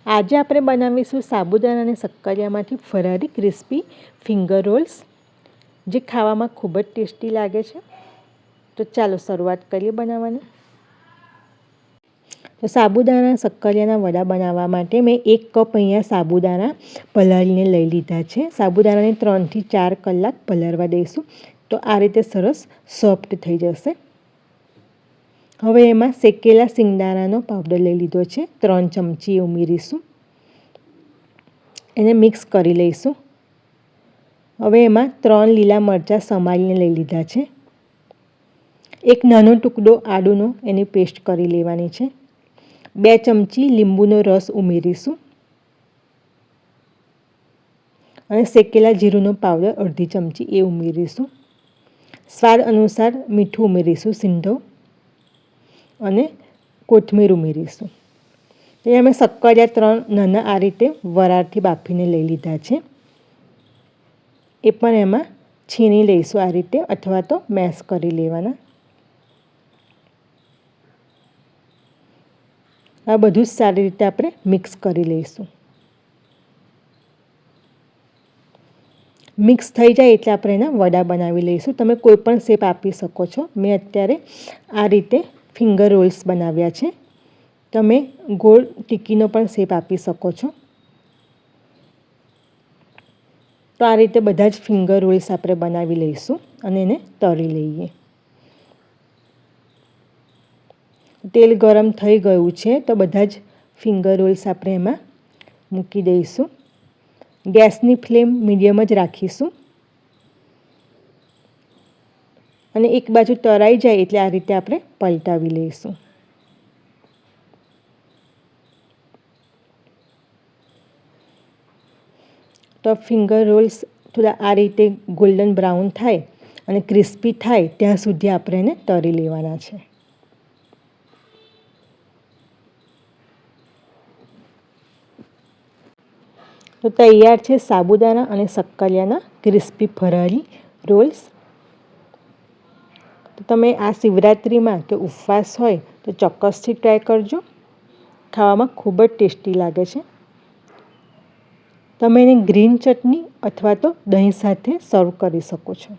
આજે આપણે બનાવીશું સાબુદાણા અને શક્કરિયામાંથી ફરારી ક્રિસ્પી ફિંગર રોલ્સ, જે ખાવામાં ખૂબ જ ટેસ્ટી લાગે છે. તો ચાલો શરૂઆત કરીએ બનાવવાની. તો સાબુદાણા શક્કરિયાના વડા બનાવવા માટે મેં 1 કપ અહીંયા સાબુદાણા પલાળીને લઈ લીધા છે. સાબુદાણાને 3 થી 4 કલાક પલાળવા દઈશું, તો આ રીતે સરસ સોફ્ટ થઈ જશે. હવે એમાં શેકેલા સિંગદાણાનો પાવડર લઈ લીધો છે, 3 ચમચી ઉમેરીશું. એને મિક્સ કરી લઈશું. હવે એમાં 3 લીલા મરચાં સમારીને લઈ લીધા છે. એક નાનો ટુકડો આદુનો એની પેસ્ટ કરી લેવાની છે. 2 ચમચી લીંબુનો રસ ઉમેરીશું. અને શેકેલા જીરુંનો પાવડર અડધી ચમચી એ ઉમેરીશું. સ્વાદ અનુસાર મીઠું ઉમેરીશું, સિંધવ, અને કોથમીર ઉમેરીશું. એ અમે શક્કરિયા 3 નાના આ રીતે વરાળથી બાફીને લઈ લીધા છે. એ પણ એમાં છીણી લઈશું આ રીતે, અથવા તો મેશ કરી લેવાના. આ બધું જ સારી રીતે આપણે મિક્સ કરી લઈશું. મિક્સ થઈ જાય એટલે આપણે એના વડા બનાવી લઈશું. તમે કોઈ પણ શેપ આપી શકો છો. મેં અત્યારે આ રીતે ફિંગર રોલ્સ બનાવ્યા છે. તમે ગોળ ટિક્કીનો પણ શેપ આપી શકો છો. તો આ રીતે બધા જ ફિંગર રોલ્સ આપણે બનાવી લઈશું અને એને તળી લઈએ. તેલ ગરમ થઈ ગયું છે, તો બધા જ ફિંગર રોલ્સ આપણે એમાં મૂકી દઈશું. ગેસની ફ્લેમ મીડિયમ જ રાખીશું. અને એક બાજુ તળાઈ જાય એટલે આ રીતે આપણે પલટાવી લઈશું. તો ફિંગર રોલ્સ થોડા આ રીતે ગોલ્ડન બ્રાઉન થાય અને ક્રિસ્પી થાય ત્યાં સુધી આપણે એને તળી લેવાના છે. તો તૈયાર છે સાબુદાણા અને શક્કરિયાના ક્રિસ્પી ફરારી રોલ્સ. તો તમે આ શિવરાત્રિમાં કે ઉપવાસ હોય તો ચોક્કસથી ટ્રાય કરજો. ખાવામાં ખૂબ જ ટેસ્ટી લાગે છે. તમે એને ગ્રીન ચટણી અથવા તો દહીં સાથે સર્વ કરી શકો છો.